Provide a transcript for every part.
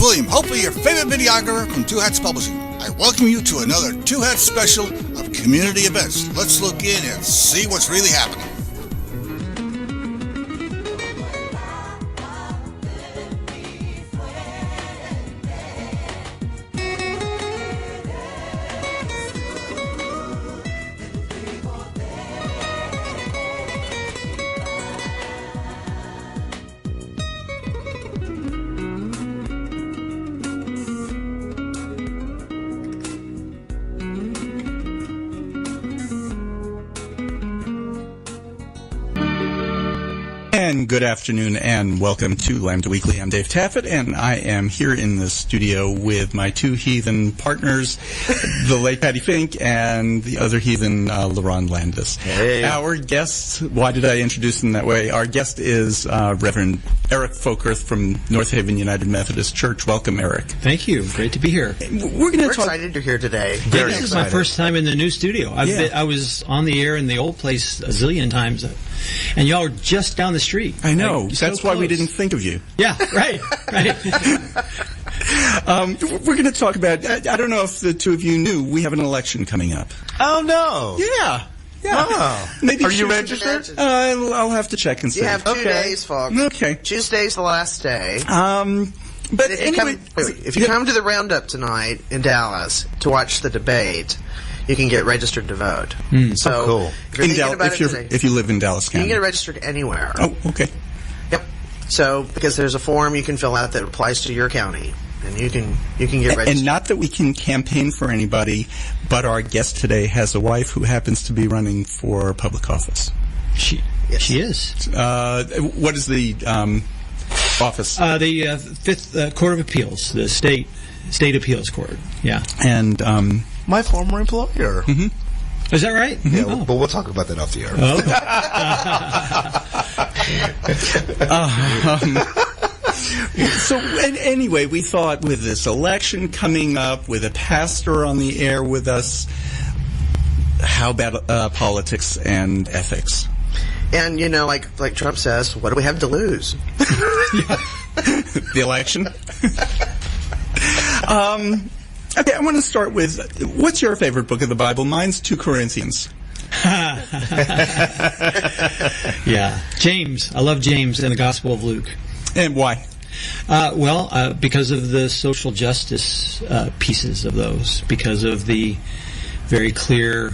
William, hopefully your favorite videographer from Two Hats Publishing. I welcome you to another Two Hats special of community events. Let's look in and see what's really happening. And good afternoon and welcome to Lambda Weekly. I'm Dave Taffet, and I am here in the studio with my two heathen partners, the late Patti Fink and the other heathen, Lerone Landis. Hey. Our guest, why did I introduce him that way? Our guest is Reverend Eric Folkerth from North Haven United Methodist Church. Welcome, Eric. Thank you. Great to be here. We're excited you're here today. Very this excited. Is my first time in the new studio. I was on the air in the old place a zillion times, and y'all are just down the street. I know. Like, That's why we didn't think of you. Yeah, right. We're going to talk about, I don't know if the two of you knew, we have an election coming up. Oh, no. Yeah. Oh. Maybe are you registered? I'll have to check and see. You have 2 days, folks. Okay. Tuesday's the last day. But anyway, if you come to the roundup tonight in Dallas to watch the debate, you can get registered to vote. So cool. If you live in Dallas County, you can get registered anywhere. Oh, okay. Yep. So because there's a form you can fill out that applies to your county, and you can get registered. And not that we can campaign for anybody, but our guest today has a wife who happens to be running for public office. She is. What is the office? The Fifth Court of Appeals, the state appeals court. Yeah. And my former employer. Mm-hmm. Is that right? Yeah, but we'll talk about that off the air. So anyway, we thought with this election coming up, with a pastor on the air with us, how about politics and ethics? And, you know, like Trump says, what do we have to lose? The election? Okay, I want to start with, what's your favorite book of the Bible? Mine's 2 Corinthians. Yeah. James. I love James and the Gospel of Luke. And why? Because of the social justice pieces of those, because of the very clear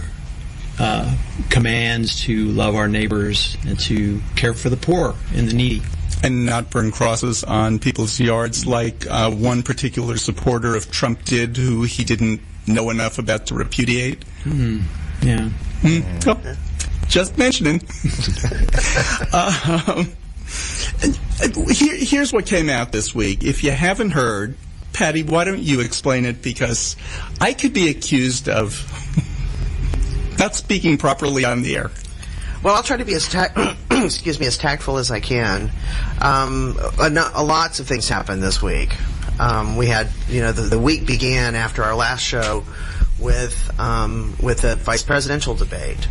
commands to love our neighbors and to care for the poor and the needy. And not burn crosses on people's yards like one particular supporter of Trump did, who he didn't know enough about to repudiate. Mm-hmm. Yeah. Oh, just mentioning. Here's what came out this week. If you haven't heard, Patti, why don't you explain it? Because I could be accused of not speaking properly on the air. Well, I'll try to be as tactful as I can. Lots of things happened this week. We had, the week began after our last show with the vice presidential debate,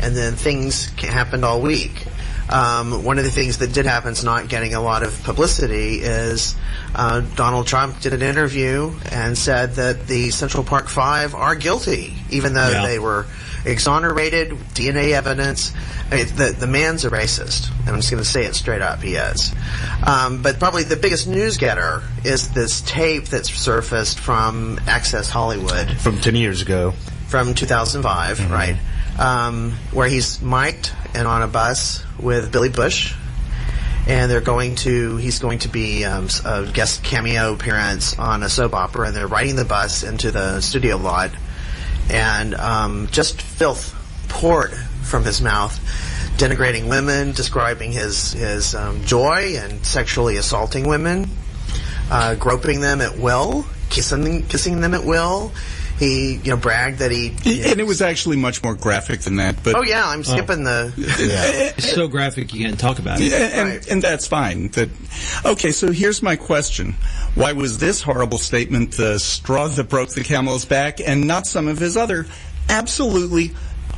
and then things happened all week. One of the things that did happen, is not getting a lot of publicity, is Donald Trump did an interview and said that the Central Park Five are guilty, even though they were exonerated, DNA evidence. The man's a racist. I'm just going to say it straight up, he is. But probably the biggest news getter is this tape that's surfaced from Access Hollywood. From 10 years ago. From 2005, mm-hmm. Right. Where he's mic'd and on a bus with Billy Bush. And he's going to be a guest cameo appearance on a soap opera, and they're riding the bus into the studio lot. And just filth poured from his mouth, denigrating women, describing his joy and sexually assaulting women, groping them at will, kissing them at will. He, bragged that he... And it was actually much more graphic than that. But I'm skipping the... Yeah. It's so graphic you can't talk about it. And that's fine. Okay, so here's my question. Why was this horrible statement the straw that broke the camel's back and not some of his other absolutely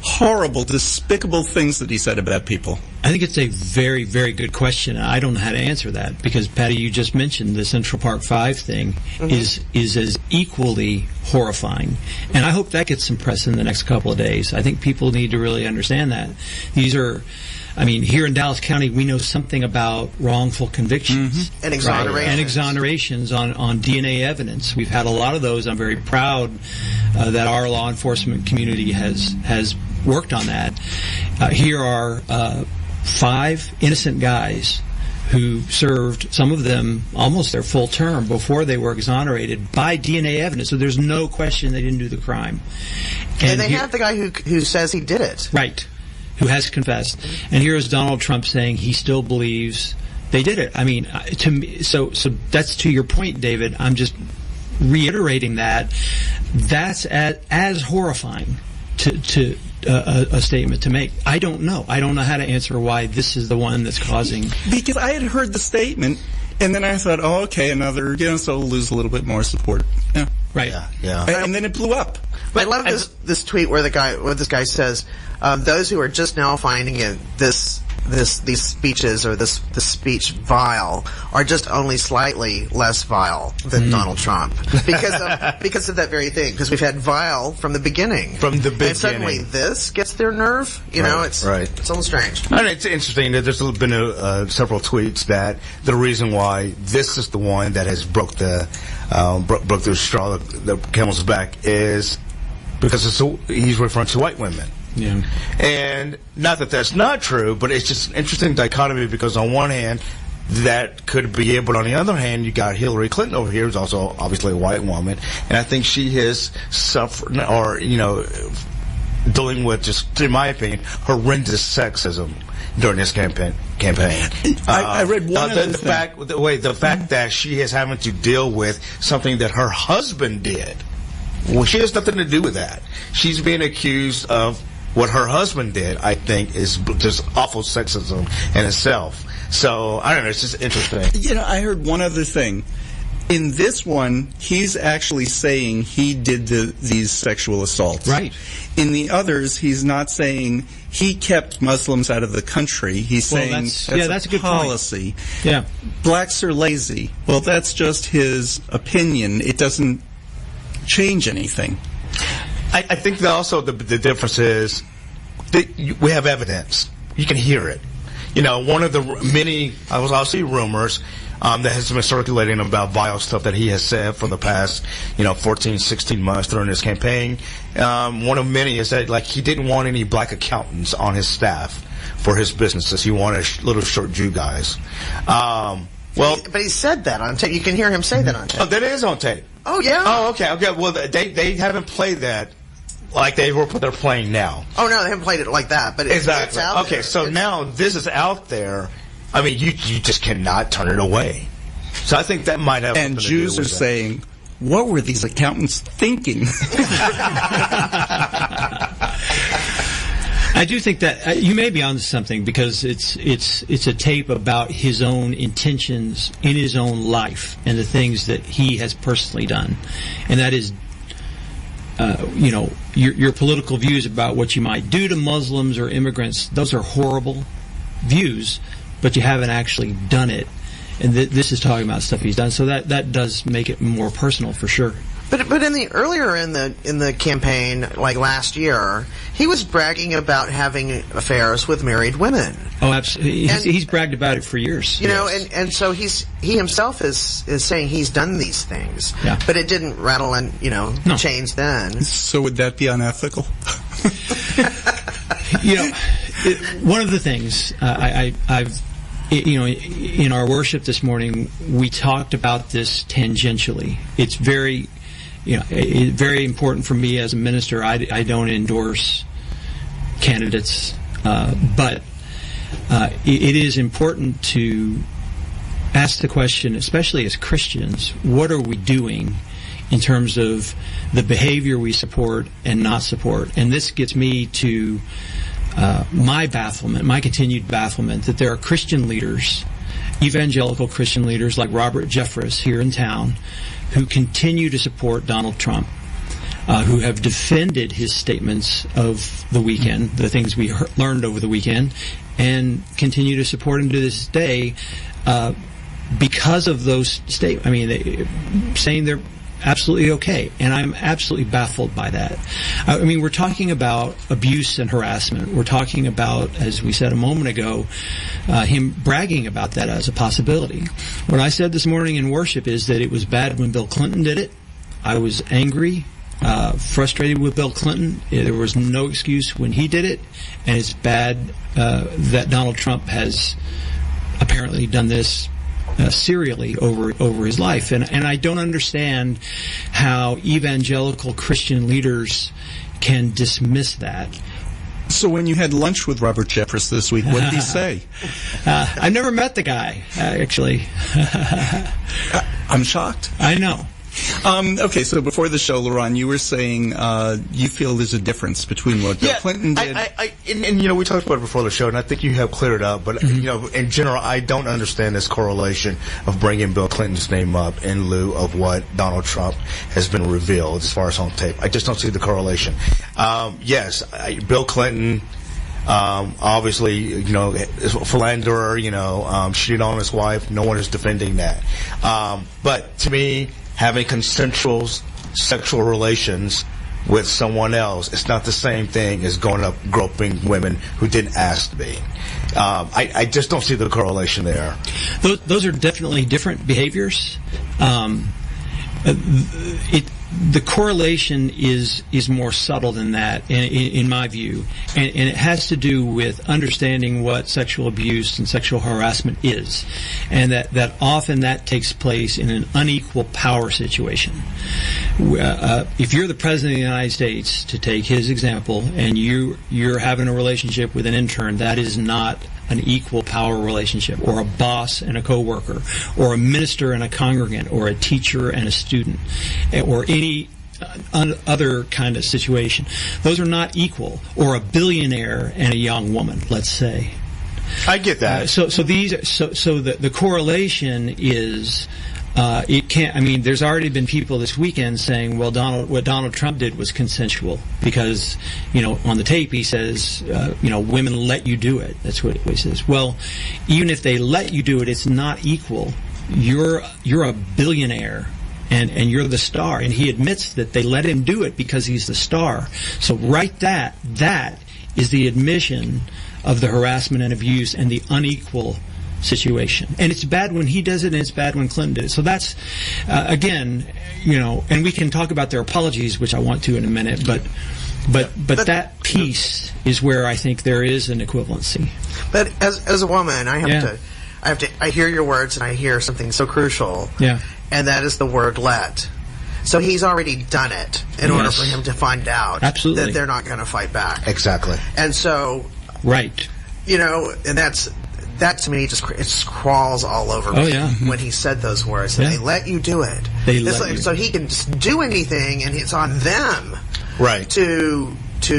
horrible, despicable things that he said about people? I think it's a very, very good question. I don't know how to answer that because, Patty, you just mentioned the Central Park 5 thing is as equally horrifying. And I hope that gets some press in the next couple of days. I think people need to really understand that. These are... I mean, here in Dallas County, we know something about wrongful convictions. And exonerations. Right? And exonerations on DNA evidence. We've had a lot of those. I'm very proud that our law enforcement community has worked on that. Here are 5 innocent guys who served, some of them, almost their full term before they were exonerated by DNA evidence. So there's no question they didn't do the crime. And they have the guy who says he did it. Right. Who has confessed. And here is Donald Trump saying he still believes they did it. I mean, to me, so that's to your point, David. I'm just reiterating that. That's as horrifying to a statement to make. I don't know. I don't know how to answer why this is the one that's causing... Because I had heard the statement, and then I thought, oh, okay, another, so we'll lose a little bit more support. Yeah. Right. Yeah. And then it blew up. I love this tweet where this guy says, those who are just now finding it, these speeches or this speech vile are just only slightly less vile than Donald Trump because of that very thing. Because we've had vile from the beginning. And suddenly this gets their nerve. It's a little strange. And it's interesting that there's been several tweets that the reason why this is the one that has broke the straw, the camel's back, is because he's referring to white women. Yeah. And not that that's not true, but it's just an interesting dichotomy because on one hand, that could be it, but on the other hand, you got Hillary Clinton over here, who's also obviously a white woman, and I think she has suffered, or, dealing with, just in my opinion, horrendous sexism during this campaign. I read one of the fact that she is having to deal with something that her husband did. Well, she has nothing to do with that. She's being accused of what her husband did, I think, is just awful sexism in itself. So, I don't know, it's just interesting. I heard one other thing. In this one, he's actually saying he did these sexual assaults. Right. In the others, he's not saying he kept Muslims out of the country. He's saying that's a good policy. Point. Yeah. Blacks are lazy. Well, that's just his opinion. It doesn't change anything. I think that also the difference is that we have evidence. You can hear it. One of the many, I'll see rumors that has been circulating about vile stuff that he has said for the past, 14, 16 months during his campaign. One of many is that, he didn't want any black accountants on his staff for his businesses. He wanted little short Jew guys. But he said that on tape. You can hear him say that on tape. Oh, that is on tape. Oh, yeah? Oh, okay. Well, they haven't played that like they're playing now. Oh, no, they haven't played it like that, but it's out there. Okay, so now this is out there. I mean, you just cannot turn it away. So I think that might have and Jews are saying, what were these accountants thinking? I do think that you may be onto something because it's a tape about his own intentions in his own life and the things that he has personally done, and that is, your political views about what you might do to Muslims or immigrants. Those are horrible views, but you haven't actually done it, and this is talking about stuff he's done. So that does make it more personal for sure. But in the campaign, like last year, he was bragging about having affairs with married women. Oh, absolutely. He's bragged about it for years. And so he himself is saying he's done these things. Yeah. But it didn't rattle and change then. So would that be unethical? One of the things I've in our worship this morning, we talked about this tangentially. It's very very important for me as a minister. I don't endorse candidates, but it is important to ask the question, especially as Christians, what are we doing in terms of the behavior we support and not support? And this gets me to my continued bafflement that there are Christian leaders, evangelical Christian leaders like Robert Jeffress here in town, who continue to support Donald Trump. who have defended his statements of the weekend, the things we learned over the weekend, and continue to support him to this day because of those statements. I mean, saying they're absolutely okay, and I'm absolutely baffled by that. I mean, we're talking about abuse and harassment. We're talking about, as we said a moment ago, him bragging about that as a possibility. What I said this morning in worship is that it was bad when Bill Clinton did it. I was angry, frustrated with Bill Clinton. There was no excuse when he did it, and it's bad that Donald Trump has apparently done this serially over his life, and I don't understand how evangelical Christian leaders can dismiss that. So when you had lunch with Robert Jeffress this week, what did he say? I've never met the guy, actually. I'm shocked. I know. Okay, so before the show, Lerone, you were saying you feel there's a difference between what Bill Clinton did. And you know, we talked about it before the show, and I think you have cleared it up. But you know, in general, I don't understand this correlation of bringing Bill Clinton's name up in lieu of what Donald Trump has been revealed as far as on tape. I just don't see the correlation. Yes, Bill Clinton. Obviously, you know, is a philanderer, you know, cheated on his wife. No one is defending that. But to me, having consensual sexual relations with someone else, it's not the same thing as going up groping women who didn't ask to be. I just don't see the correlation there. Those are definitely different behaviors. The correlation is more subtle than that, in my view, and it has to do with understanding what sexual abuse and sexual harassment is, and that often that takes place in an unequal power situation. If you're the President of the United States, to take his example, and you're having a relationship with an intern, that is not an equal power relationship, or a boss and a coworker, or a minister and a congregant, or a teacher and a student, or any other kind of situation. Those are not equal. Or a billionaire and a young woman, let's say. I get that. So the correlation is. It can't. I mean, there's already been people this weekend saying, "Well, what Donald Trump did was consensual," because, you know, on the tape he says, you know, women let you do it. That's what he says. Well, even if they let you do it, it's not equal. You're a billionaire, and you're the star, and he admits that they let him do it because he's the star. So that is the admission of the harassment and abuse and the unequal situation. And it's bad when he does it, and it's bad when Clinton did it. So that's, again, you know, and we can talk about their apologies, which I want to in a minute, but that piece is where I think there is an equivalency. But as a woman, I hear your words, and I hear something so crucial. Yeah. And that is the word let. So he's already done it in order for him to find out that they're not going to fight back. Exactly. And so, right. You know, and that to me just crawls all over me when he said those words. They let you do it. So he can just do anything, and it's on them, right, to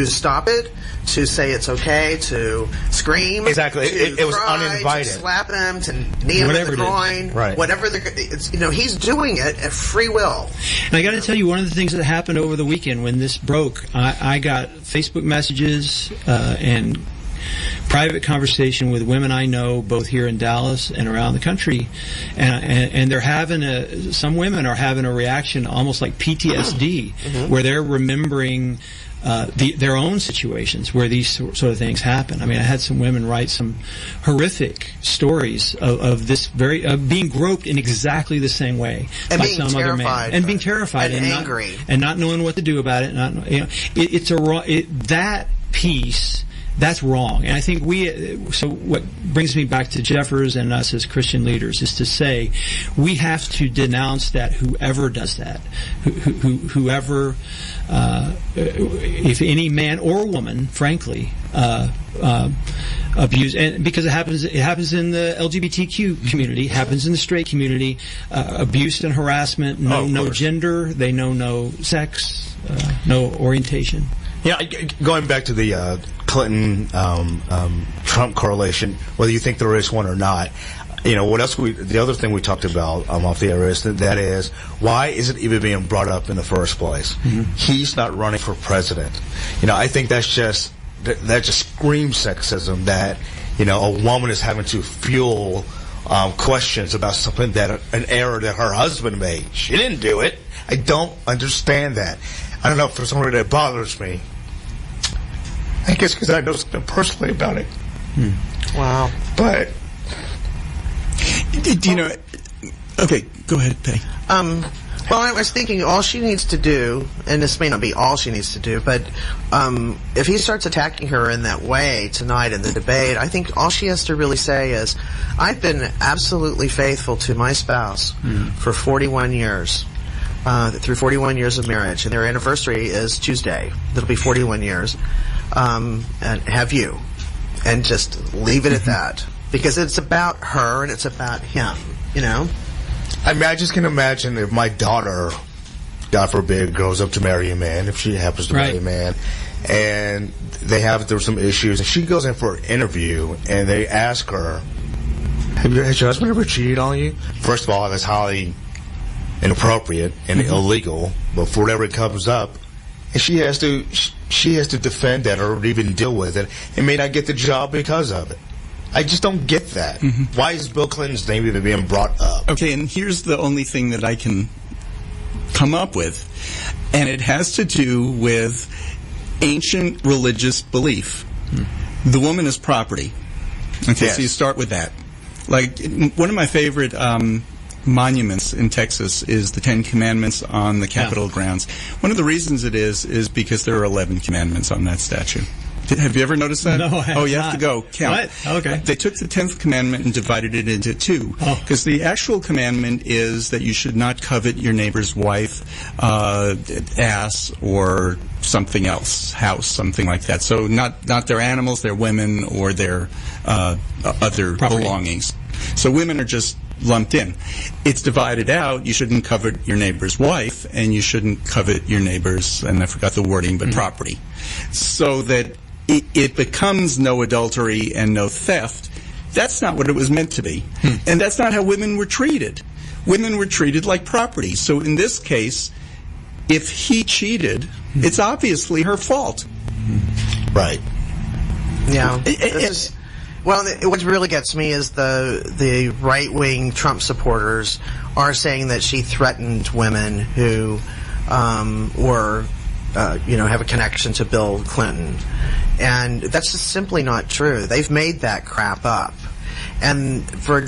stop it, to say it's okay, to scream, exactly. It was cry, uninvited. to slap him, to knee him in the groin, right? Whatever it's, you know, he's doing it at free will. And I got to tell you, one of the things that happened over the weekend when this broke, I got Facebook messages and private conversation with women I know, both here in Dallas and around the country, and they're having some women are having a reaction almost like PTSD, where they're remembering their own situations where these sort of things happen. I mean, I had some women write some horrific stories of this of being groped in exactly the same way and by being some other man, and being terrified and angry, and not knowing what to do about it. That piece. That's wrong. And I think so what brings me back to Jeffers and us as Christian leaders is to say we have to denounce that whoever does that, whoever, if any man or woman, frankly, abuse, and because it happens in the LGBTQ community, happens in the straight community, abuse and harassment, no gender, they know no sex, no orientation. Yeah, going back to the Clinton Trump correlation, whether you think there is one or not, what else? The other thing we talked about off the air is that is why is it even being brought up in the first place? He's not running for president. I think that just screams sexism. That a woman is having to fuel questions about something an error that her husband made. She didn't do it. I don't understand that. I don't know, for some reason that bothers me. I guess because I know something personally about it. Wow. But Okay, go ahead, Patti. Well, I was thinking all she needs to do, and this may not be all she needs to do, but if he starts attacking her in that way tonight in the debate, I think all she has to really say is, I've been absolutely faithful to my spouse for 41 years, through 41 years of marriage, and their anniversary is Tuesday. It'll be 41 years. And have you. And just leave it at that. Because it's about her and it's about him, I mean, I just can imagine if my daughter, God forbid, grows up to marry a man, if she happens to marry a man, and there's some issues, and she goes in for an interview, and they ask her, has your husband ever cheated on you? First of all, that's highly inappropriate and illegal, but for whatever it comes up, and she has to defend that or even deal with it, and may not get the job because of it. I just don't get that. Why is Bill Clinton's name even being brought up? Okay, and here's the only thing that I can come up with, and it has to do with ancient religious belief. The woman is property. Okay, so you start with that. Like, one of my favorite monuments in Texas is the Ten Commandments on the Capitol grounds. One of the reasons it is because there are 11 commandments on that statue. Have you ever noticed that? No, I have Oh, you have not. to go count. What? Okay. They took the 10th commandment and divided it into two. Because the actual commandment is that you should not covet your neighbor's wife, ass, or something else, house, something like that. So not their animals, their women, or their other belongings. So women are just lumped in. It's divided out. You shouldn't covet your neighbor's wife, and you shouldn't covet your neighbor's, and I forgot the wording, but property. So that it becomes no adultery and no theft. That's not what it was meant to be. And that's not how women were treated. Women were treated like property. So in this case, if he cheated, it's obviously her fault. Right. Yeah. What really gets me is the right-wing Trump supporters are saying that she threatened women who have a connection to Bill Clinton. And that's just simply not true. They've made that crap up. And for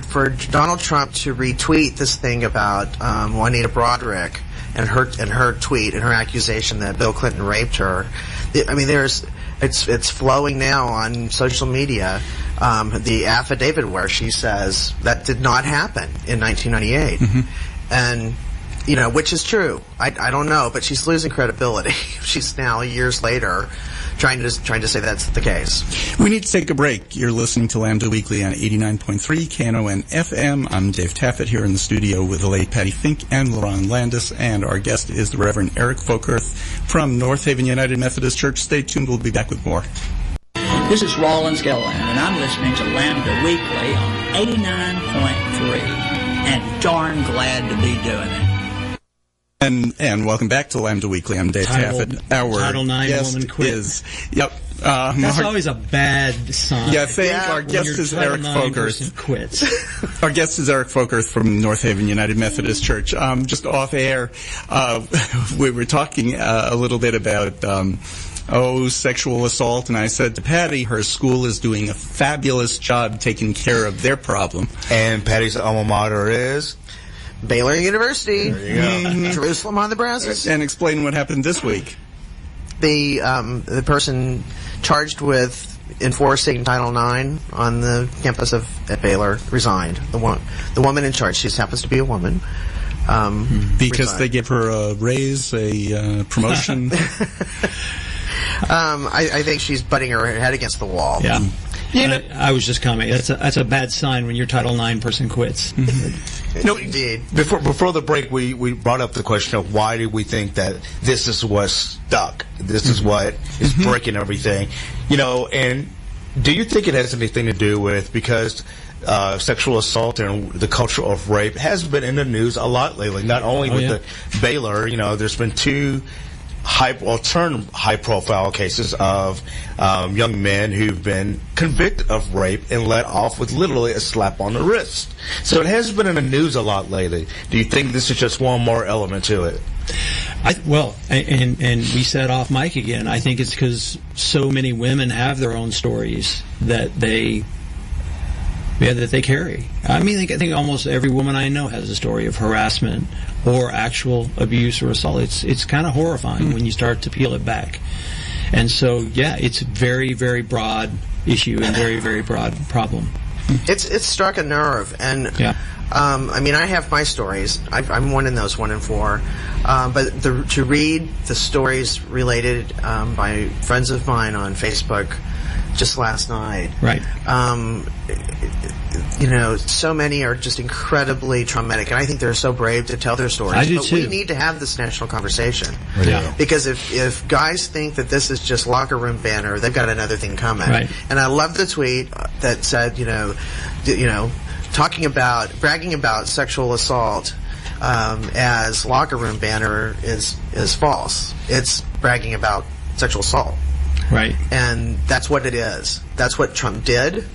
Donald Trump to retweet this thing about Juanita Broderick and her tweet and her accusation that Bill Clinton raped her, I mean, it's flowing now on social media. The affidavit where she says that did not happen in 1998, and which is true. I don't know, but she's losing credibility. She's now years later trying to say that's the case. We need to take a break. You're listening to Lambda Weekly on 89.3 Knon FM. I'm Dave Taffet here in the studio with the late Patti Fink and Lerone Landis, and our guest is the Reverend Eric Folkerth from North Haven United Methodist Church. Stay tuned. We'll be back with more. This is Rollins Gilliland, and I'm listening to Lambda Weekly on 89.3, and darn glad to be doing it. And welcome back to Lambda Weekly. I'm Dave Taffet. Our Title IX guest woman quit. That's always a bad sign. Yeah, I think our guest is Eric Folkerth. Quits. Our guest is Eric Folkerth from North Haven United Methodist Church. Just off air, we were talking a little bit about sexual assault, and I said to Patti, her school is doing a fabulous job taking care of their problem. And Patti's alma mater is Baylor University. There you go. Jerusalem on the Brazos. And explain what happened this week. The person charged with enforcing Title IX on the campus at Baylor resigned. The woman in charge, she happens to be a woman. Because resigned. they give her a raise, a promotion. I think she's butting her head against the wall. Yeah. I was just commenting. That's a bad sign when your Title IX person quits. Indeed. Before the break, we brought up the question of why do we think that this is what's stuck? This is what is breaking everything. And do you think it has anything to do with, because sexual assault and the culture of rape has been in the news a lot lately. Not only with the Baylor, there's been two high-profile cases of young men who've been convicted of rape and let off with literally a slap on the wrist. So it has been in the news a lot lately. Do you think this is just one more element to it? And we said off mic again, I think it's because so many women have their own stories that they carry. I mean, I think almost every woman I know has a story of harassment or actual abuse or assault. It's kind of horrifying when you start to peel it back. And so, it's a very, very broad issue and very, very broad problem. It's struck a nerve, and I mean, I have my stories. I'm one in those 1 in 4, but to read the stories related by friends of mine on Facebook just last night, right? So many are just incredibly traumatic, and I think they're so brave to tell their stories. I do but too. We need to have this national conversation, Yeah. because if guys think that this is just locker room banter, they've got another thing coming. Right. And I love the tweet that said, bragging about sexual assault as locker room banner is false. It's bragging about sexual assault. Right. And that's what it is. That's what Trump did.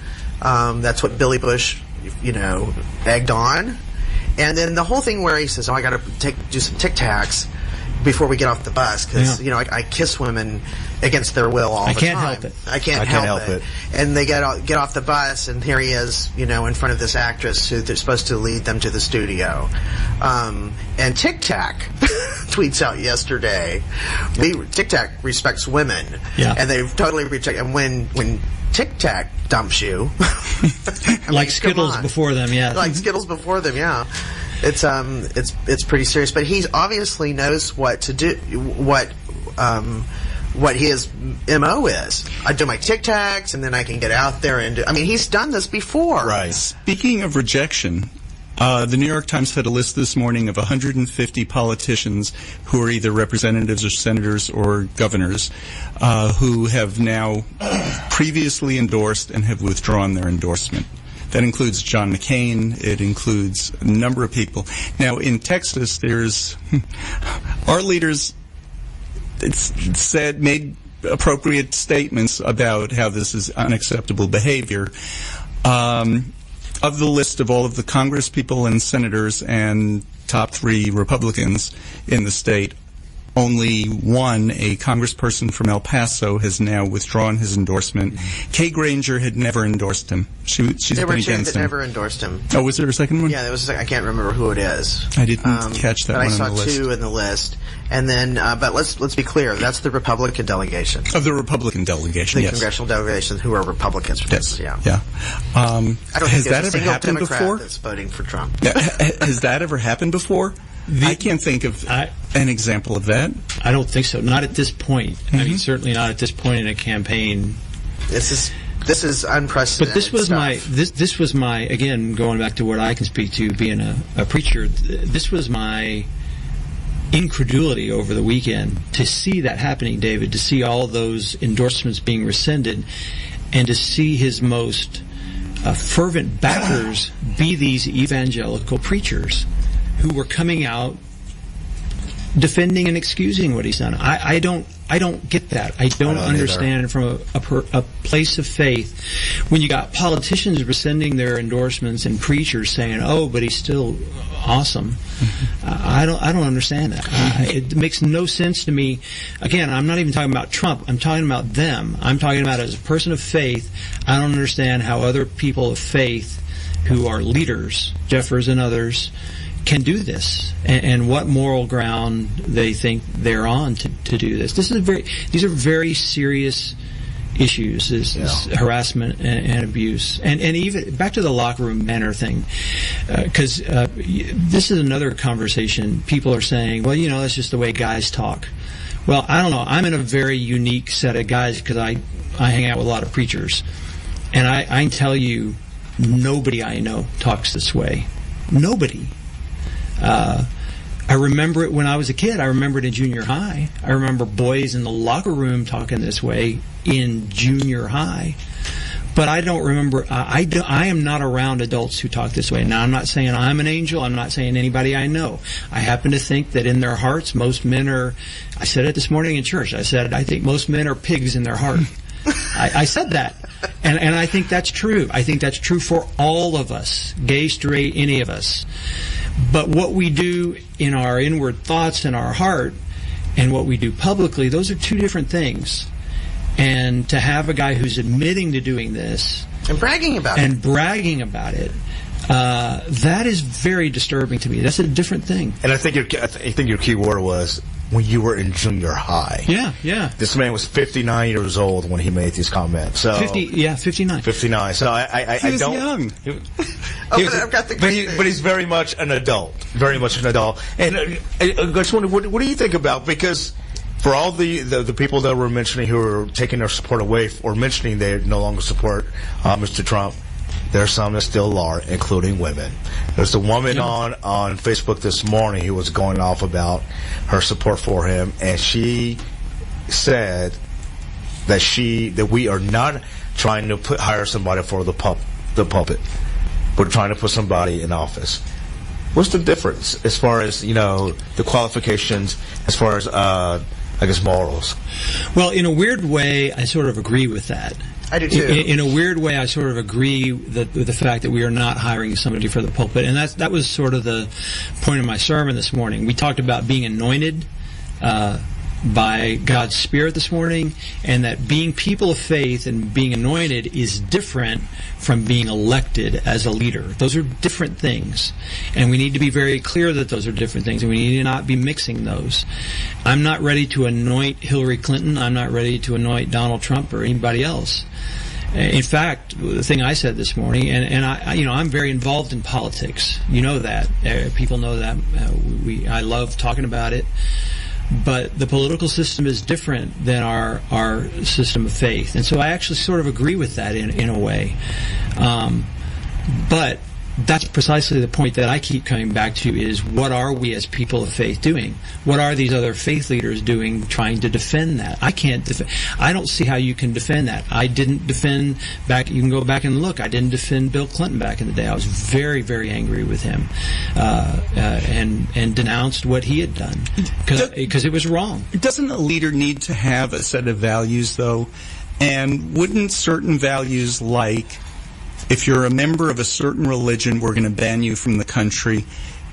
That's what Billy Bush, egged on. And then the whole thing where he says, I got to do some Tic Tacs before we get off the bus, because I kiss women against their will all the time. I can't help it. I can't help it. And they get off the bus, and here he is, in front of this actress who they're supposed to lead them to the studio. And Tic Tac tweets out yesterday, Tic Tac respects women, and they've totally rejected. And when Tic Tac dumps you, like Skittles before them, like Skittles before them, It's pretty serious, but he obviously knows what to do, what his MO is. I do my Tic Tacs, and then I can get out there and do. I mean, he's done this before. Right. Speaking of rejection, the New York Times had a list this morning of 150 politicians who are either representatives or senators or governors who have now previously endorsed and have withdrawn their endorsement. That includes John McCain. It includes a number of people. Now, in Texas, there's our leaders made appropriate statements about how this is unacceptable behavior. Of the list of all of the Congress people and senators and top 3 Republicans in the state, only one, a congressperson from El Paso, has now withdrawn his endorsement. Kay Granger had never endorsed him. She's there were been two against that him. never endorsed him. Oh, was there a second one? Yeah, there was. I can't remember who it is. I didn't catch that but one I saw on the list. 2 in the list, and then. But let's be clear. That's the Republican delegation. Of the Republican delegation, The congressional delegation who are Republicans. For Texas, yeah. I don't Has think that there's a ever single happened Democrat before? that's voting for Trump. Has that ever happened before? I can't think of an example of that. I don't think so. Not at this point. I mean, certainly not at this point in a campaign. This is unprecedented. But this was stuff. this was my, again, going back to what I can speak to, being a preacher. This was my incredulity over the weekend to see that happening, David. To see all those endorsements being rescinded, and to see his most fervent backers be these evangelical preachers who were coming out defending and excusing what he's done. I don't get that. I don't understand from a place of faith when you got politicians rescinding their endorsements and preachers saying, "Oh, but he's still awesome." I don't understand that. It makes no sense to me. Again, I'm not even talking about Trump. I'm talking about them. I'm talking about as a person of faith. I don't understand how other people of faith who are leaders, Jeffers and others, can do this, and what moral ground they think they're on to do this. These are very serious issues, this harassment and abuse, and even back to the locker room banner thing, because this is another conversation. People are saying, well, that's just the way guys talk. Well, I don't know. I'm in a very unique set of guys because I hang out with a lot of preachers, and I can tell you, nobody I know talks this way. Nobody. I remember it when I was a kid. I remember it in junior high. I remember boys in the locker room talking this way in junior high. But I don't remember. I am not around adults who talk this way. Now, I'm not saying I'm an angel. I'm not saying anybody I know. I happen to think that in their hearts, most men are. I said it this morning in church. I said I think most men are pigs in their heart. I said that, and I think that's true. I think that's true for all of us, gay, straight, any of us. But what we do in our inward thoughts in our heart, and what we do publicly, those are two different things. And to have a guy who's admitting to doing this and bragging about it, that is very disturbing to me. That's a different thing. And I think your key word was when you were in junior high. Yeah. This man was 59 years old when he made these comments. So 59. 59. So I He was don't. young. But he's very much an adult. Very much an adult. And I just wonder, what do you think about, because for all the people that were mentioning who are taking their support away or mentioning they no longer support Mr. Trump, there are some that still are, including women. There's a woman on Facebook this morning who was going off about her support for him, and she said that we are not trying to hire somebody for the puppet. We're trying to put somebody in office. What's the difference as far as, the qualifications, as far as I guess morals? Well, in a weird way, I sort of agree with that. I do too. In a weird way, I sort of agree with the fact that we are not hiring somebody for the pulpit, and that was sort of the point of my sermon this morning. We talked about being anointed by God's Spirit this morning, and that being people of faith and being anointed is different from being elected as a leader. Those are different things, and we need to be very clear that those are different things, and we need to not be mixing those. I'm not ready to anoint Hillary Clinton. I'm not ready to anoint Donald Trump or anybody else. In fact, the thing I said this morning, and I'm very involved in politics. You know that. People know that. I love talking about it. But the political system is different than our system of faith. And so I actually sort of agree with that in a way. But that's precisely the point that I keep coming back to, is what are we as people of faith doing? What are these other faith leaders doing trying to defend that? I don't see how you can defend that. I didn't defend back. You can go back and look. I didn't defend Bill Clinton back in the day. I was very, very angry with him and denounced what he had done because it was wrong. Doesn't a leader need to have a set of values, though? And wouldn't certain values, like if you're a member of a certain religion, we're going to ban you from the country.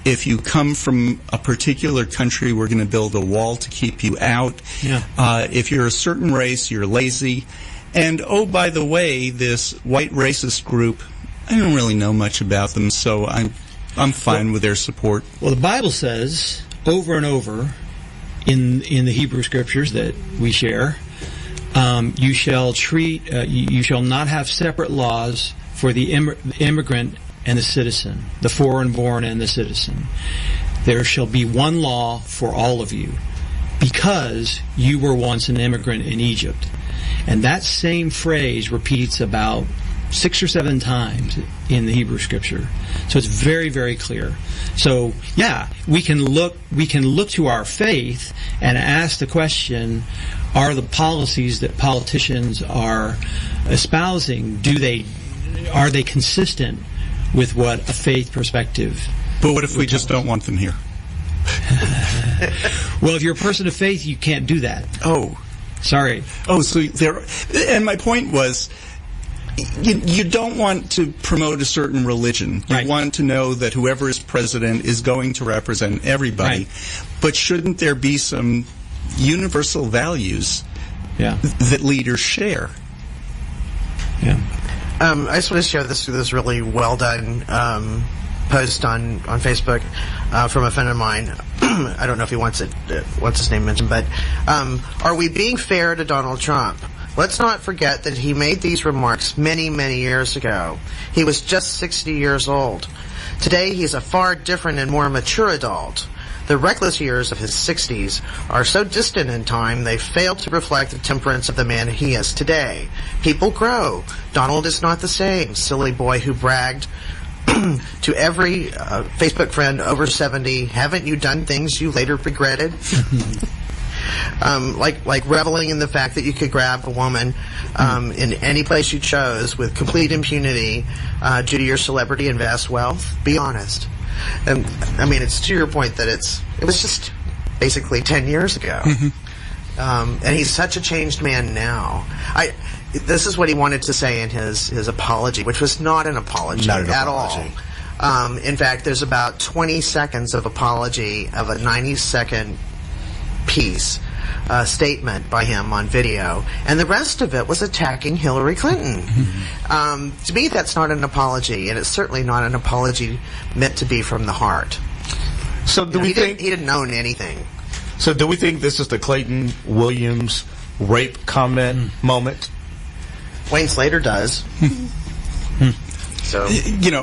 If you come from a particular country, we're going to build a wall to keep you out. Yeah. If you're a certain race, you're lazy. And, oh, by the way, this white racist group, I don't really know much about them, so I'm fine with their support. Well, the Bible says over and over in the Hebrew Scriptures that we share, you shall not have separate laws for the immigrant and the citizen, the foreign-born and the citizen. There shall be one law for all of you, because you were once an immigrant in Egypt. And that same phrase repeats about 6 or 7 times in the Hebrew Scripture. So it's very, very clear. So, yeah, we can look to our faith and ask the question, are the policies that politicians are espousing, are they consistent with what a faith perspective? But what if we just don't want them here? Well, if you're a person of faith, you can't do that. Oh. Sorry. Oh, so there. And my point was, you don't want to promote a certain religion. You want to know that whoever is president is going to represent everybody. Right. But shouldn't there be some universal values that leaders share? Yeah. I just want to share this really well done post on Facebook from a friend of mine. I don't know if he wants his name mentioned, but are we being fair to Donald Trump? Let's not forget that he made these remarks many, many years ago. He was just 60 years old. Today, he's a far different and more mature adult. The reckless years of his 60s are so distant in time, they fail to reflect the temperance of the man he is today. People grow. Donald is not the same silly boy who bragged to every Facebook friend over 70, haven't you done things you later regretted? like reveling in the fact that you could grab a woman in any place you chose with complete impunity due to your celebrity and vast wealth. Be honest. And I mean, it's to your point that it was just basically 10 years ago. And he's such a changed man now. This is what he wanted to say in his apology, which was not an apology at all. In fact, there's about 20 seconds of apology of a 90-second piece, statement by him on video, and the rest of it was attacking Hillary Clinton. To me, that's not an apology, and it's certainly not an apology meant to be from the heart. So do we think he didn't own anything? So do we think this is the Clayton Williams rape comment moment? Wayne Slater does. So,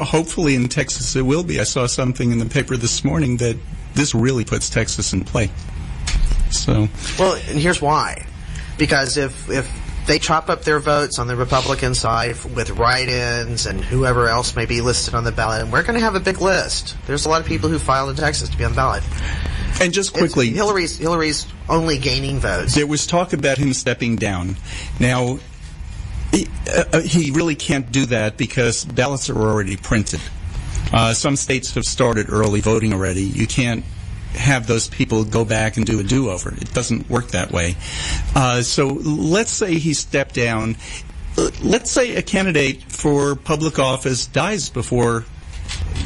hopefully in Texas it will be. I saw something in the paper this morning that this really puts Texas in play. So, well, and here's why. Because if they chop up their votes on the Republican side with write-ins and whoever else may be listed on the ballot, and we're going to have a big list. There's a lot of people who filed in Texas to be on the ballot. And just quickly, Hillary's only gaining votes. There was talk about him stepping down. Now, he really can't do that because ballots are already printed. Some states have started early voting already. You can't have those people go back and do a do-over. It doesn't work that way. So let's say he stepped down. Let's say a candidate for public office dies before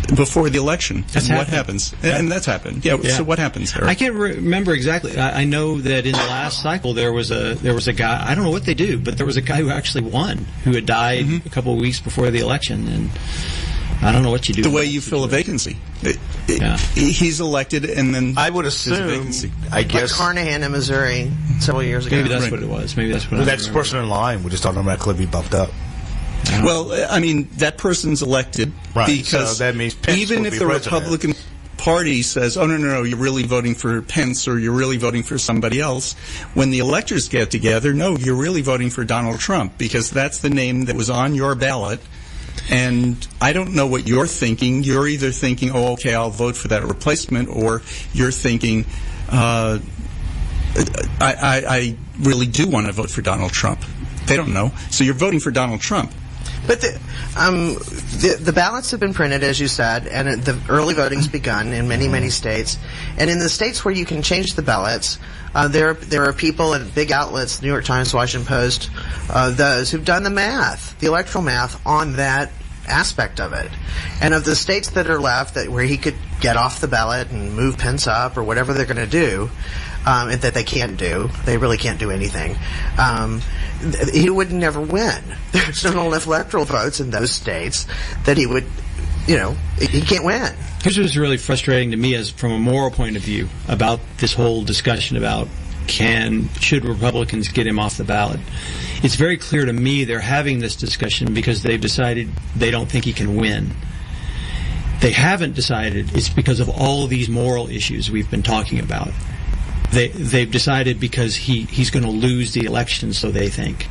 the election. What happens? And that's happened. Yeah. So what happens, Eric? I can't remember exactly. I know that in the last cycle there was a guy. I don't know what they do, but there was a guy who actually won, who had died a couple of weeks before the election, and I don't know what you do. The way you fill a vacancy. He's elected, and then I would assume. I guess like Carnahan in Missouri several years ago. Maybe that's what it was. Maybe that's what. The next person in line, we just thought that could be bumped up. Well, I mean, that person's elected because so that means Pence even if the Republican Party says, oh, no, you're really voting for Pence or you're really voting for somebody else, when the electors get together, no, you're really voting for Donald Trump because that's the name that was on your ballot. And I don't know what you're thinking. You're either thinking, oh, okay, I'll vote for that replacement, or you're thinking, I really do want to vote for Donald Trump. They don't know. So you're voting for Donald Trump. But the ballots have been printed, as you said, and the early voting's begun in many states. And in the states where you can change the ballots, there are people at big outlets, New York Times, Washington Post, those who've done the math, the electoral math on that aspect of it. And of the states that are left where he could get off the ballot and move Pence up or whatever they're going to do, that they can't do, they really can't do anything, he would never win. There's not enough electoral votes in those states that he would, he can't win. Here's what's really frustrating to me as from a moral point of view about this whole discussion about should Republicans get him off the ballot. It's very clear to me they're having this discussion because they've decided they don't think he can win. They haven't decided it's because of all of these moral issues we've been talking about. They've decided because he's going to lose the election, so they think.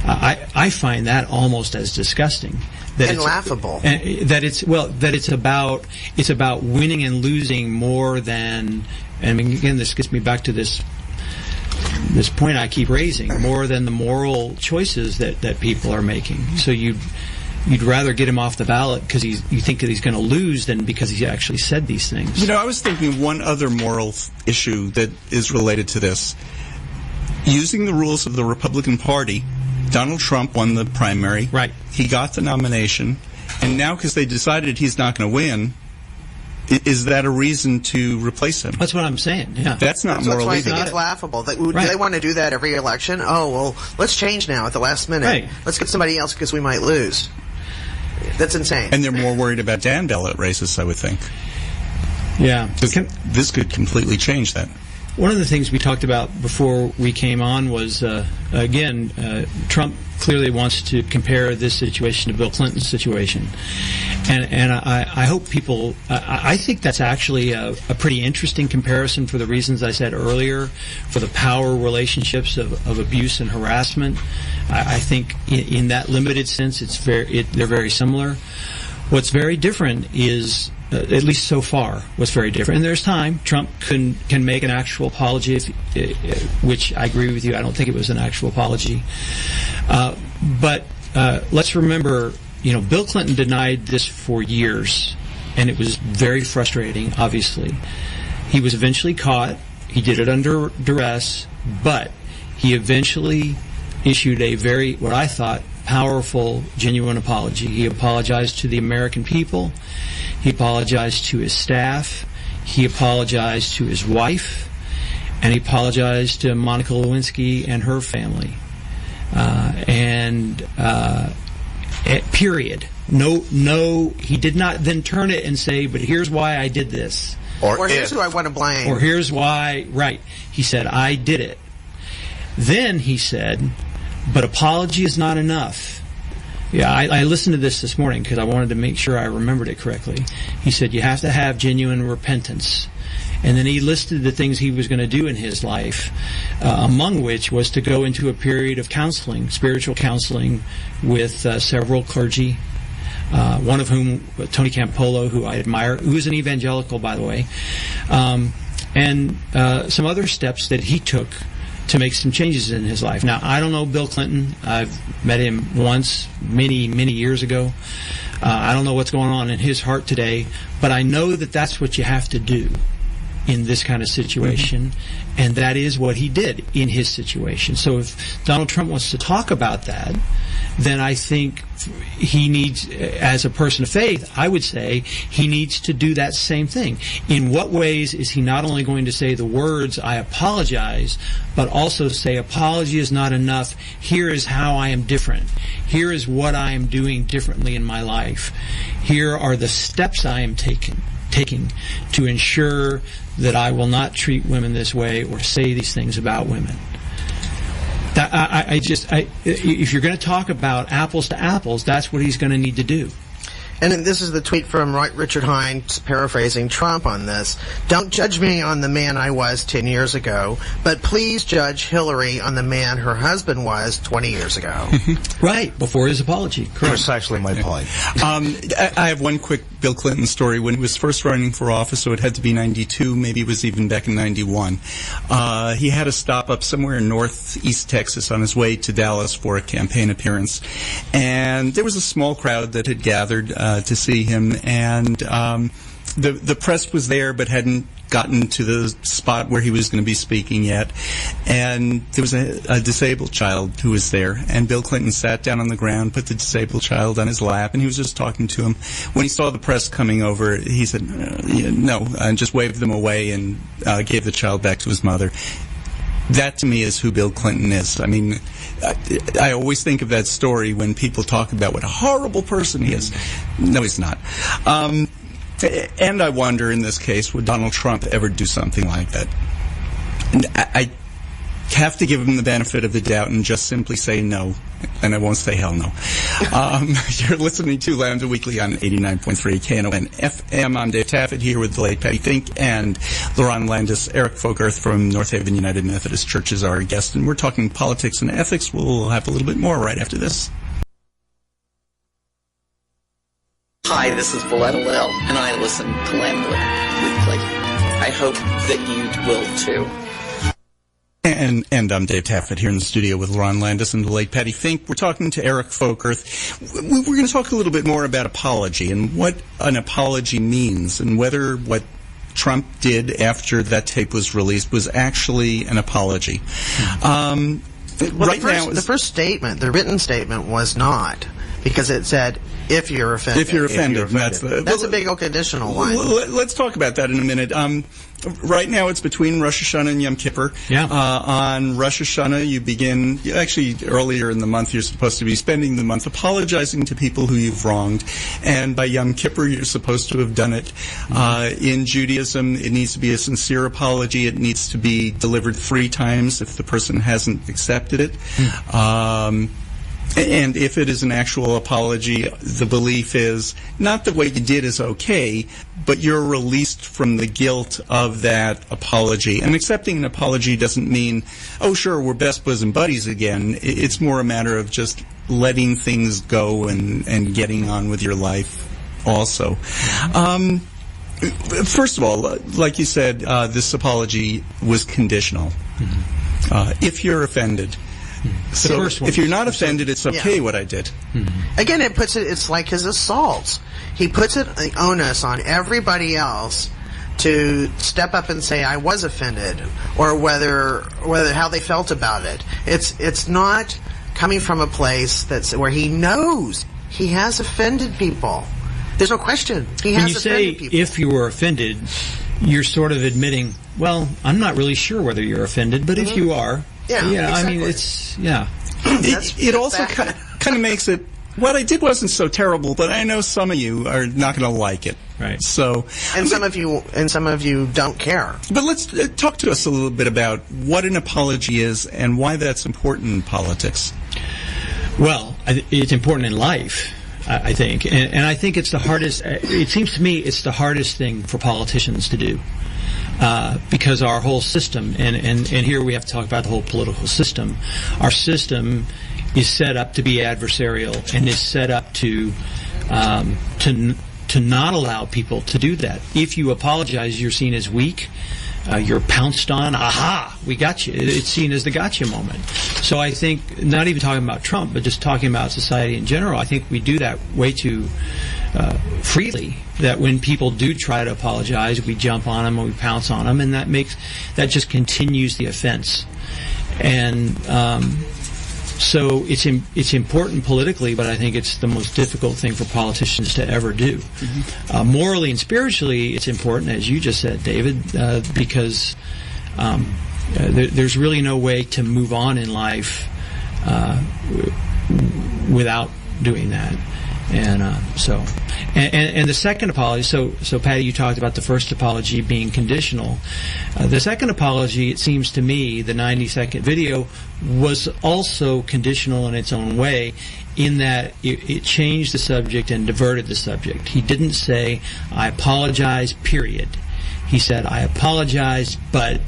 I find that almost as disgusting. And laughable. That it's about winning and losing more than. And again, this gets me back to this point I keep raising, more than the moral choices that people are making. So you'd rather get him off the ballot because you think that he's going to lose than because he actually said these things. I was thinking one other moral issue that is related to this. Using the rules of the Republican Party, Donald Trump won the primary. Right. He got the nomination. And now because they decided he's not going to win, is that a reason to replace him? That's what I'm saying, yeah. That's not moral I either. think it's laughable. Do they want to do that every election? Oh, well, let's change now at the last minute. Right. Let's get somebody else because we might lose. That's insane. And they're more worried about down ballot races, I would think. Yeah. This could completely change that. One of the things we talked about before we came on was, Trump clearly wants to compare this situation to Bill Clinton's situation. And I hope people, I think that's actually a pretty interesting comparison for the reasons I said earlier, for the power relationships of abuse and harassment. I think in that limited sense, they're very similar. What's very different is, at least so far, what's very different, and there's time. Trump can make an actual apology, which I agree with you. I don't think it was an actual apology. But let's remember, Bill Clinton denied this for years, and it was very frustrating, obviously. He was eventually caught. He did it under duress, but he eventually issued a very, what I thought, powerful, genuine apology. He apologized to the American people. He apologized to his staff. He apologized to his wife. And he apologized to Monica Lewinsky and her family. Period. No, he did not then turn it and say, but here's why I did this. Or here's who I want to blame. Or here's why, right. He said, I did it. Then he said, but apology is not enough. Yeah, I listened to this morning because I wanted to make sure I remembered it correctly. He said, you have to have genuine repentance. And then he listed the things he was going to do in his life, among which was to go into a period of counseling, spiritual counseling, with several clergy, one of whom, Tony Campolo, who I admire, who is an evangelical, by the way, and some other steps that he took to make some changes in his life. Now, I don't know Bill Clinton. I've met him once, many, many years ago. I don't know what's going on in his heart today, but I know that that's what you have to do in this kind of situation, and that is what he did in his situation. So if Donald Trump wants to talk about that, then I think he needs, as a person of faith, I would say he needs to do that same thing. In what ways is he not only going to say the words, I apologize, but also say, apology is not enough. Here is how I am different. Here is what I am doing differently in my life. Here are the steps I am taking to ensure that I will not treat women this way or say these things about women. If you're going to talk about apples to apples, that's what he's going to need to do. And then this is the tweet from Richard Hines, paraphrasing Trump on this. Don't judge me on the man I was 10 years ago, but please judge Hillary on the man her husband was 20 years ago. Right, before his apology. Correct. Precisely my point. I have one quick Bill Clinton story. When he was first running for office, so it had to be 92, maybe it was even back in 91, he had a stop up somewhere in northeast Texas on his way to Dallas for a campaign appearance. And there was a small crowd that had gathered to see him, and the press was there but hadn't gotten to the spot where he was going to be speaking yet. And there was a disabled child who was there, and Bill Clinton sat down on the ground, put the disabled child on his lap, and he was just talking to him. When he saw the press coming over, he said, no, and just waved them away and gave the child back to his mother. That, to me, is who Bill Clinton is. I mean, I always think of that story when people talk about what a horrible person he is. No, he's not. And I wonder, in this case, would Donald Trump ever do something like that? And I have to give him the benefit of the doubt and just simply say no, and I won't say hell no. You're listening to Lambda Weekly on 89.3 Knon FM. I'm Dave Taffet, here with the late Patti Fink and Lerone Landis. Eric Folkerth from North Haven United Methodist Church is our guest, and we're talking politics and ethics. We'll have a little bit more right after this. Hi, this is Valletta Lil, and I listen to Lambda Weekly. I hope that you will too. And I'm Dave Taffet here in the studio with Lerone Landis and the late Patti Fink. We're talking to Eric Folkerth. We're going to talk a little bit more about apology and what an apology means, and whether what Trump did after that tape was released was actually an apology. Well, the first statement, the written statement, was not, because it said, if you're offended. If you're offended. That's a big old conditional one. Let's talk about that in a minute. Right now it's between Rosh Hashanah and Yom Kippur. Yeah. On Rosh Hashanah you begin, actually earlier in the month you're supposed to be spending the month apologizing to people who you've wronged. And by Yom Kippur you're supposed to have done it. In Judaism it needs to be a sincere apology. It needs to be delivered 3 times if the person hasn't accepted it. And if it is an actual apology, the belief is not that what you did is okay, but you're released from the guilt of that apology. And accepting an apology doesn't mean, oh, sure, we're best bosom buddies again. It's more a matter of just letting things go and getting on with your life also. First of all, like you said, this apology was conditional. If you're offended. So if you're not offended, it's okay what I did. Again, it's like his assaults. He puts it the onus on everybody else to step up and say I was offended, or whether how they felt about it. It's not coming from a place where he knows he has offended people. There's no question. He has offended people. When you say if you were offended, you're sort of admitting, well, I'm not really sure whether you're offended, but if you are, exactly. I mean, it's It also kind of makes it. What I did wasn't so terrible, but I know some of you are not going to like it. Right. So, and some of you don't care. But let's talk to us a little bit about what an apology is and why that's important in politics. Well, it's important in life, I think, and I think it's the hardest. It seems to me it's the hardest thing for politicians to do. Because our whole system, and here we have to talk about the whole political system. Our system is set up to be adversarial and is set up to not allow people to do that. If you apologize, you're seen as weak. You're pounced on. Aha! We got you. It's seen as the gotcha moment. So I think, not even talking about Trump, but just talking about society in general, I think we do that way too freely. That when people do try to apologize, we jump on them and we pounce on them, and that just continues the offense. And so it's important politically, but I think it's the most difficult thing for politicians to ever do. Morally and spiritually, it's important, as you just said, David, because there's really no way to move on in life without doing that. And and the second apology. So Patty, you talked about the first apology being conditional. The second apology, it seems to me, the 90-second video was also conditional in its own way, in that it changed the subject and diverted the subject. He didn't say I apologize, period. He said I apologize, but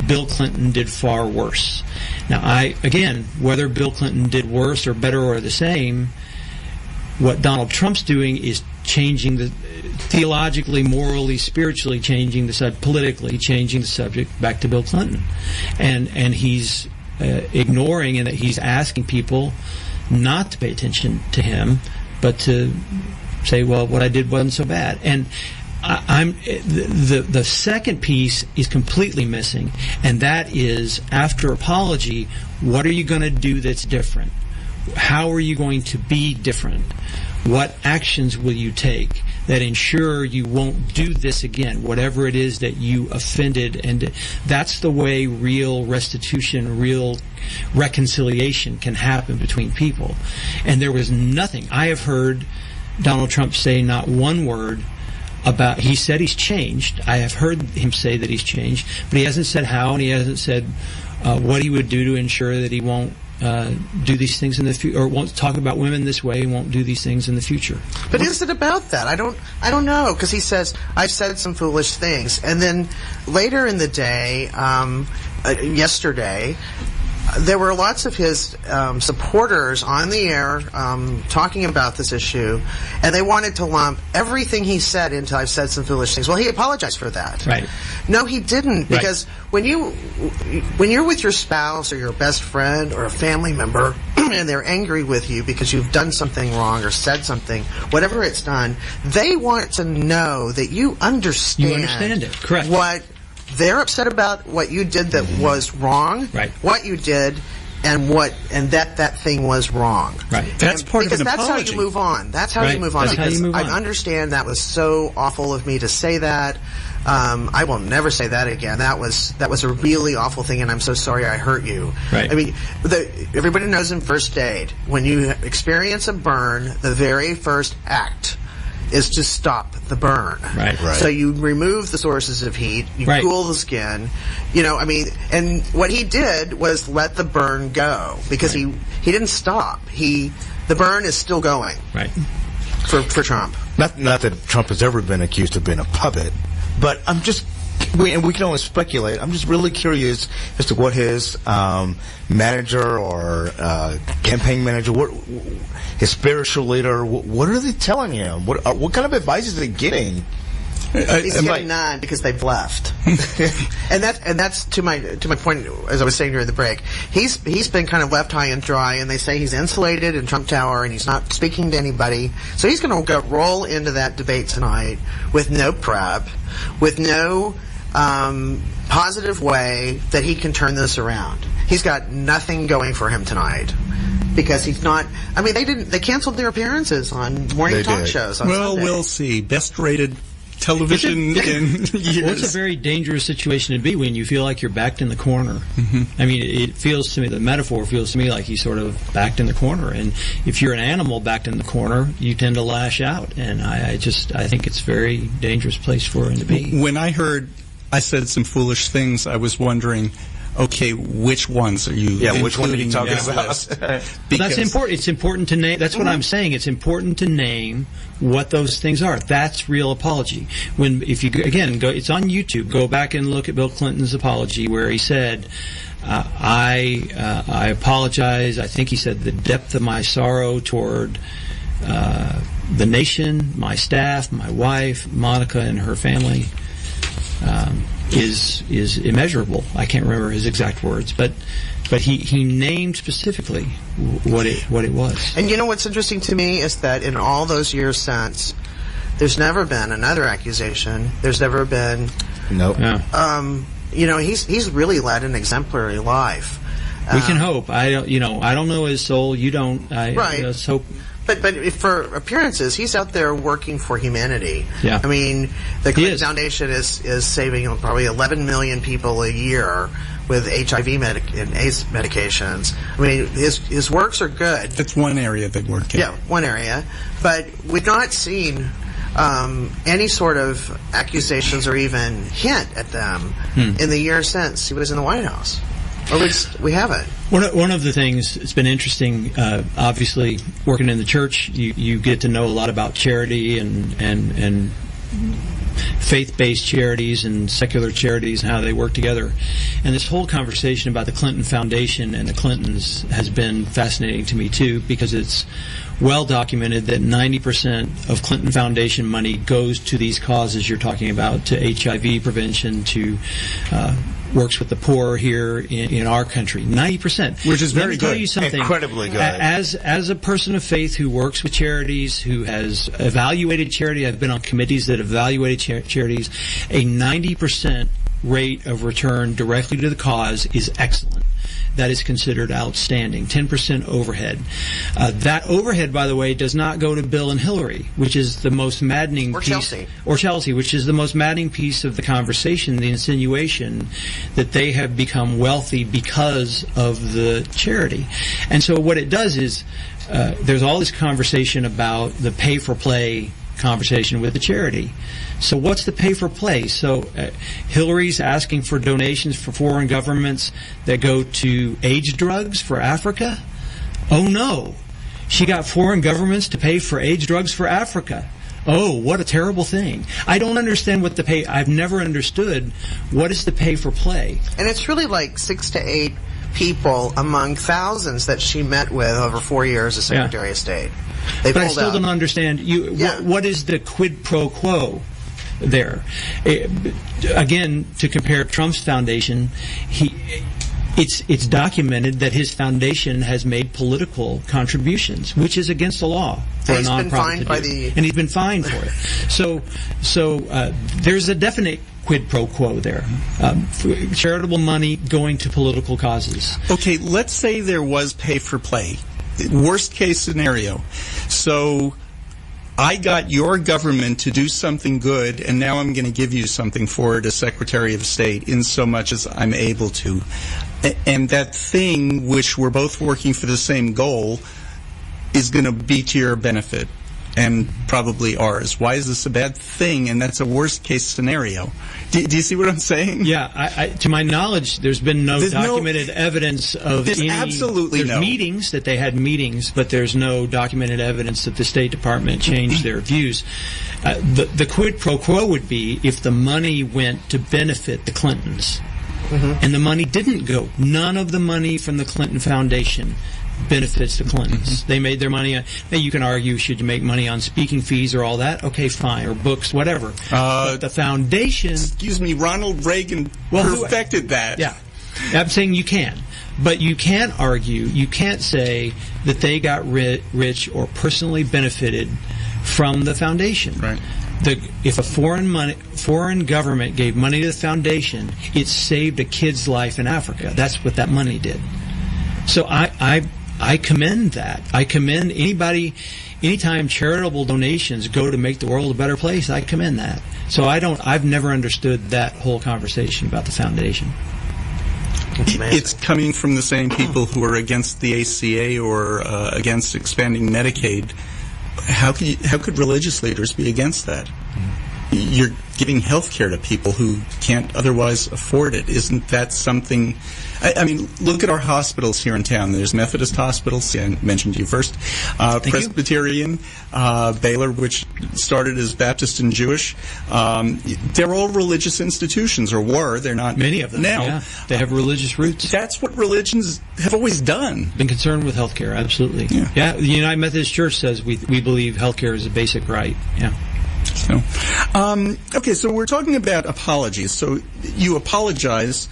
Bill Clinton did far worse. Now, again, whether Bill Clinton did worse or better or the same, what Donald Trump's doing is changing theologically, morally, spiritually changing the subject, politically changing the subject back to Bill Clinton. And he's ignoring, and that he's asking people not to pay attention to him, but to say, well, what I did wasn't so bad. And the second piece is completely missing, and that is, after apology, what are you going to do that's different? How are you going to be different? What actions will you take that ensure you won't do this again, whatever it is that you offended? And that's the way real restitution, real reconciliation can happen between people. And there was nothing. I have heard Donald Trump say not one word about, he said he's changed. I have heard him say that he's changed, but he hasn't said how, and he hasn't said what he would do to ensure that he won't do these things in the future, or won't talk about women this way, won't do these things in the future. But is it about that? I don't know, because he says, I've said some foolish things, and then later in the day, yesterday, there were lots of his supporters on the air talking about this issue, and they wanted to lump everything he said into I've said some foolish things. Well, he apologized for that. Right. No, he didn't, because when you're with your spouse or your best friend or a family member and they're angry with you because you've done something wrong or said something, whatever it's done, they want to know that you understand. You understand it. Correct. What they're upset about, what you did that was wrong, right, what you did, and that thing was wrong. Right. That's part of an apology. Because that's how you move on. That's how you move on. That's because how you move on. I understand that was so awful of me to say that. I will never say that again. That was a really awful thing, and I'm so sorry I hurt you. Right. I mean, everybody knows in first aid, when you experience a burn, the very first act is to stop the burn. Right. So you remove the sources of heat, you cool the skin, and what he did was let the burn go, because he didn't stop. The burn is still going. Right. For Trump. Not that Trump has ever been accused of being a puppet, but I'm just we can only speculate. I'm just really curious as to what his manager or campaign manager, his spiritual leader, what are they telling him? What kind of advice is he getting? He's getting none because they've left, and that's to my point. As I was saying during the break, he's been kind of left high and dry, and they say he's insulated in Trump Tower and he's not speaking to anybody. So he's going to roll into that debate tonight with no prep, with no positive way that he can turn this around. He's got nothing going for him tonight. Because he's not. I mean, they canceled their appearances on morning talk shows. On Sunday. We'll see. Best rated television in years. Well, it's a very dangerous situation to be when you feel like you're backed in the corner. Mm-hmm. I mean, it feels to me, the metaphor feels to me like he's sort of backed in the corner. And if you're an animal backed in the corner, you tend to lash out. And I think it's a very dangerous place for him to be. When I heard I said some foolish things, I was wondering, okay, which ones are you? Yeah, which one are you talking about? That's important. It's important to name. That's what I'm saying. It's important to name what those things are. That's real apology. If you again go, it's on YouTube. Go back and look at Bill Clinton's apology, where he said, "I apologize." I think he said the depth of my sorrow toward the nation, my staff, my wife, Monica, and her family. Is immeasurable. I can't remember his exact words, but he named specifically what it was. And you know what's interesting to me is that in all those years since, there's never been another accusation. There's never been. Nope. Yeah. He's really led an exemplary life. We can hope. I don't know his soul. You don't. Right. Let's hope. But for appearances, he's out there working for humanity. Yeah. I mean, the Clinton Foundation is saving probably 11 million people a year with HIV and AIDS medications. I mean, his works are good. That's one area they work in. Yeah, one area. But we've not seen any sort of accusations or even hint at them in the years since he was in the White House. Or at least we haven't. One of the things that's been interesting, obviously, working in the church, you get to know a lot about charity and faith-based charities and secular charities and how they work together. And this whole conversation about the Clinton Foundation and the Clintons has been fascinating to me, too, because it's well documented that 90% of Clinton Foundation money goes to these causes you're talking about, to HIV prevention, to works with the poor here in our country. 90%. Which is very good. Let me tell you something. Incredibly good. As a person of faith who works with charities, who has evaluated charity, I've been on committees that evaluated charities, a 90% rate of return directly to the cause is excellent. That is considered outstanding. 10% overhead. That overhead, by the way, does not go to Bill and Hillary, which is the most maddening piece. Or Chelsea, which is the most maddening piece of the conversation, the insinuation that they have become wealthy because of the charity. And so what it does is there's all this conversation about the pay-for-play conversation with the charity. So what's the pay for play? So Hillary's asking for donations for foreign governments that go to AIDS drugs for Africa? Oh no. She got foreign governments to pay for AIDS drugs for Africa. Oh, what a terrible thing. I don't understand what the pay... I've never understood what is the pay for play. And it's really like 6 to 8 people among thousands that she met with over 4 years as Secretary of State. But I still don't understand. What is the quid pro quo there? Again, to compare Trump's foundation, it's documented that his foundation has made political contributions, which is against the law for a nonprofit to do. And he's been fined for it. So there's a definite quid pro quo there. Charitable money going to political causes. Okay, let's say there was pay for play. Worst case scenario. So I got your government to do something good, and now I'm going to give you something for it as Secretary of State, in so much as I'm able to. And that thing, which we're both working for the same goal, is going to be to your benefit. and probably ours. Why is this a bad thing? And that's a worst-case scenario. Do you see what I'm saying? Yeah, to my knowledge, there's been no documented evidence of there's any... absolutely there's meetings, that they had meetings, but there's no documented evidence that the State Department changed their views. The quid pro quo would be if the money went to benefit the Clintons. And the money didn't go. None of the money from the Clinton Foundation benefits the Clintons. They made their money on... You can argue, should you make money on speaking fees or all that? Okay, fine. Or books, whatever. But the foundation... Excuse me, Ronald Reagan perfected that. Yeah. I'm saying you can. But you can't argue, you can't say that they got rich or personally benefited from the foundation. Right. If a foreign government gave money to the foundation, it saved a kid's life in Africa. That's what that money did. So I commend that. I commend anytime charitable donations go to make the world a better place, I commend that. So I've never understood that whole conversation about the foundation. It's coming from the same people who are against the ACA or against expanding Medicaid. How could religious leaders be against that? You're giving health care to people who can't otherwise afford it. Isn't that something... I mean, look at our hospitals here in town. There's Methodist hospitals, I mentioned you first, Presbyterian, Baylor, which started as Baptist and Jewish. They're all religious institutions, or were. They're not many of them now. Yeah. They have religious roots. That's what religions have always done. Been concerned with health care, absolutely. Yeah. The United Methodist Church says we believe health care is a basic right. Yeah. So, okay, so we're talking about apologies. So you apologize.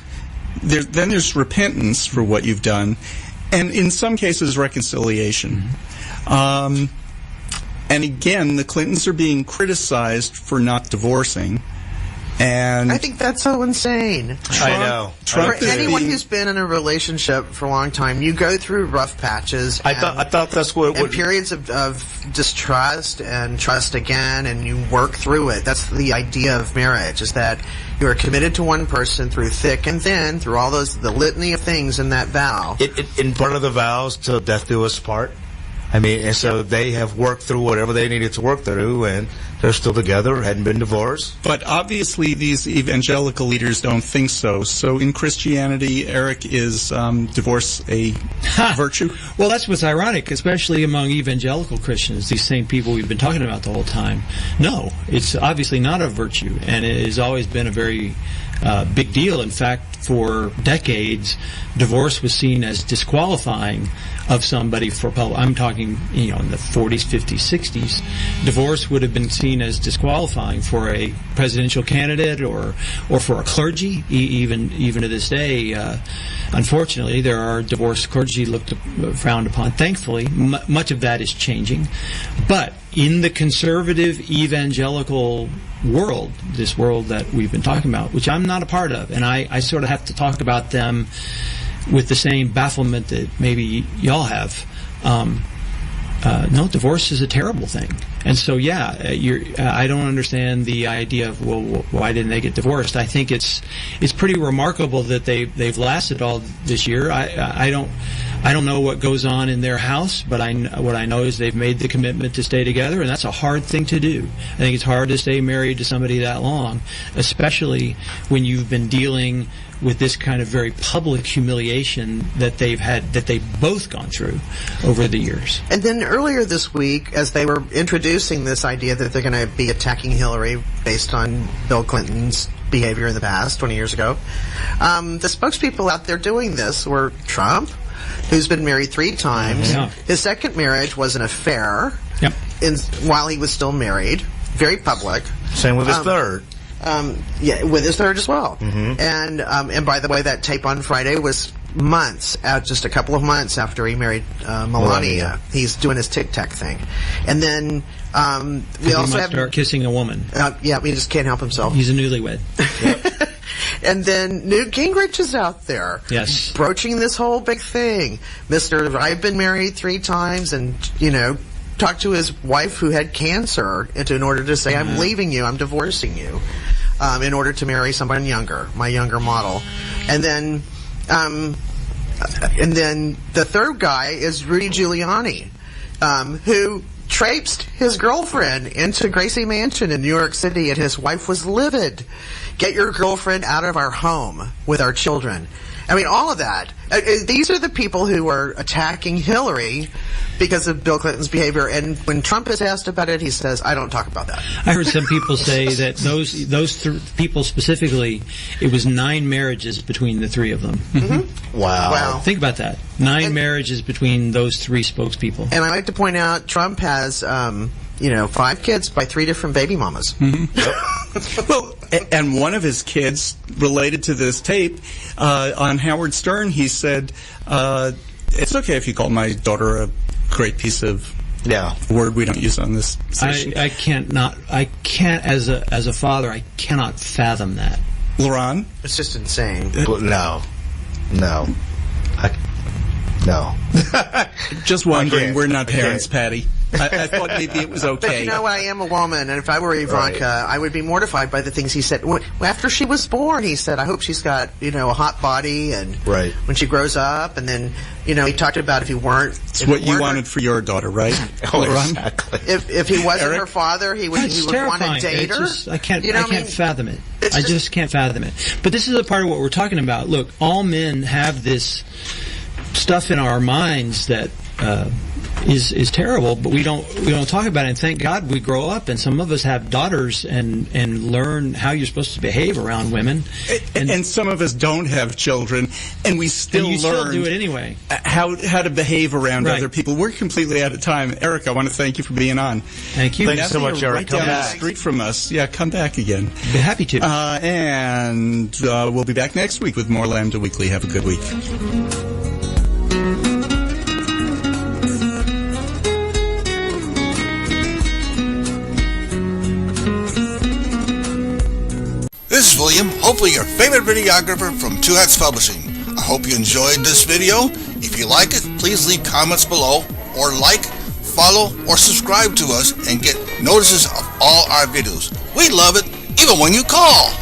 Then there's repentance for what you've done, and in some cases reconciliation. And again, the Clintons are being criticized for not divorcing. And I think that's so insane. I know. For anyone who's been in a relationship for a long time, you go through rough patches. I thought that's what... And periods of distrust and trust again, and you work through it. That's the idea of marriage, is that you are committed to one person through thick and thin, through all the litany of things in that vow. In part of the vows, till death do us part. I mean, and so they have worked through whatever they needed to work through, and they're still together, hadn't been divorced. But obviously these evangelical leaders don't think so. So in Christianity, Eric, is divorce a virtue? Well, that's what's ironic, especially among evangelical Christians, these same people we've been talking about the whole time. No, it's obviously not a virtue, and it has always been a very big deal. In fact, for decades, divorce was seen as disqualifying of somebody for public. I'm talking, in the 40s, 50s, 60s. Divorce would have been seen as disqualifying for a presidential candidate or for a clergy. Even to this day, unfortunately, there are divorced clergy frowned upon. Thankfully, much of that is changing. But in the conservative evangelical world, this world that we've been talking about, which I'm not a part of, and I sort of have to talk about them with the same bafflement that maybe y'all have. No, divorce is a terrible thing. And so, I don't understand the idea of, well, why didn't they get divorced? I think it's pretty remarkable that they've lasted all this year. I don't know what goes on in their house, but what I know is they've made the commitment to stay together, and that's a hard thing to do. I think it's hard to stay married to somebody that long, especially when you've been dealing with this kind of very public humiliation that they've both gone through over the years. And then earlier this week, as they were introducing this idea that they're going to be attacking Hillary based on Bill Clinton's behavior in the past, 20 years ago, the spokespeople out there doing this were Trump, who's been married 3 times. Yeah. His second marriage was an affair while he was still married, very public. Same with his third. With his third as well. Mm-hmm. And by the way, that tape on Friday was just a couple of months after he married Melania. He's doing his Tic Tac thing. And then we also have... start kissing a woman. He just can't help himself. He's a newlywed. Yep. And then Newt Gingrich is out there. Yes. Broaching this whole big thing. I've been married 3 times and, talked to his wife who had cancer in order to say, I'm leaving you, I'm divorcing you, in order to marry someone younger, my younger model. And then the third guy is Rudy Giuliani, who traipsed his girlfriend into Gracie Mansion in New York City, and his wife was livid. Get your girlfriend out of our home with our children. I mean, all of that. These are the people who are attacking Hillary because of Bill Clinton's behavior. And when Trump is asked about it, he says, I don't talk about that. I heard some people say that those people specifically, it was 9 marriages between the 3 of them. Mm-hmm. Wow. Think about that. 9 marriages between those 3 spokespeople. And I like to point out, Trump has, 5 kids by 3 different baby mamas. Mm-hmm. Well, and one of his kids related to this tape on Howard Stern, he said, it's okay if you call my daughter a great piece of word we don't use on this station. I can't, as a father, I cannot fathom that. Lerone? It's just insane. No. Just wondering, we're not parents, Patty. I thought maybe it was okay. But you know what? I am a woman, and if I were Ivanka, I would be mortified by the things he said. After she was born, he said, I hope she's got, a hot body, and when she grows up, and then, he talked about if he weren't... It's what you wanted for your daughter, right? Exactly. If he wasn't her father, he would want to date her. I can't fathom it. I just can't fathom it. But this is a part of what we're talking about. Look, all men have this stuff in our minds that... is terrible, but we don't talk about it. And thank God we grow up, and some of us have daughters and learn how you're supposed to behave around women. And some of us don't have children, and we still still do it anyway. How to behave around other people. We're completely out of time. Eric, I want to thank you for being on. Thank you. Thanks so much, Eric. Right down the street from us. Yeah, come back again. Be happy to. And we'll be back next week with more Lambda Weekly. Have a good week. This is William, hopefully your favorite videographer from Two Hats Publishing. I hope you enjoyed this video. If you like it, please leave comments below, or like, follow, or subscribe to us and get notices of all our videos. We love it, even when you call.